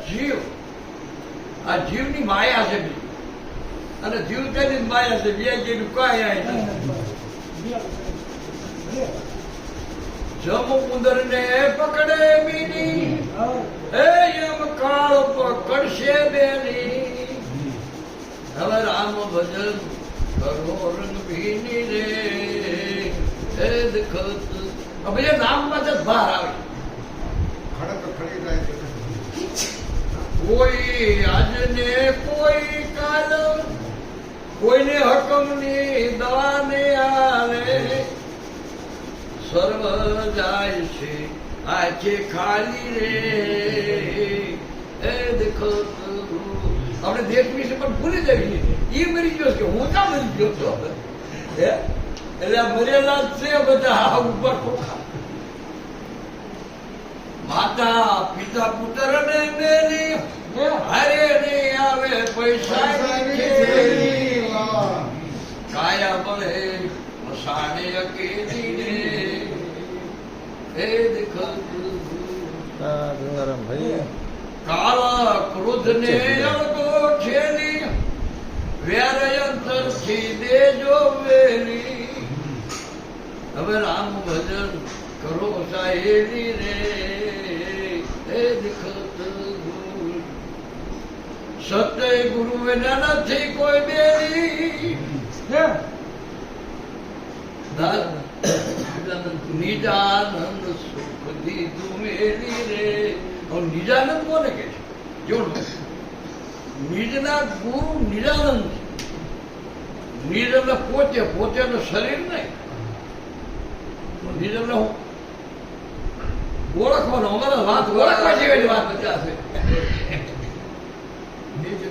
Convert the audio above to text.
જીવ, આ જીવની માયા છે બી, અને જીવ તેની જ માયા છે. બે જેનું કાંઈ આય નથી. જમ ઉંદર ને પકડે બીની, એ એમ કાળ પકડશે બેની. હવે રામ ભજન કરો રંગ ભીની રે, એ દખત હવે નામમાં જ બહાર આવે. કોઈ આજને કોઈ કાલ, કોઈને હકમની દાને આવે. સર્વ જાય છે આજે ખાલી રે, એ દેખો. આપણે દેશ વિશે પણ ભૂલી જઈએ. એ મરી ગયો છે, હું ક્યાં મરી ગયો છું? એટલે મરેલા જ છે બધા ઉપર ખોખા. માતા પિતા પુત્ર ને મેલી, હારે ને આવે પૈસા કાયા બળે મસાણે અકેલી રે, એ દેખો. કાળા ક્રોધ ને અળગો છેલી, વેરયંતર થી દેજો વેલી. હવે રામ ભજન કરો સાહેલી રે, એ દેખત. સત્ય ગુરુ એના નથી કોઈ બેરી, નિજાનંદ સુખ દીધું મેલી રે. નિજાનંદ કોને કે છે? જો નિજના ગુરુ નિજાનંદ છે. નિજ એટલે પોતે, પોતેનું શરીર નહીં. નિજ એટલે હું ઓળખવાનો, અમારા વાત ઓળખવા જેવી વાત બધા છે. નિજ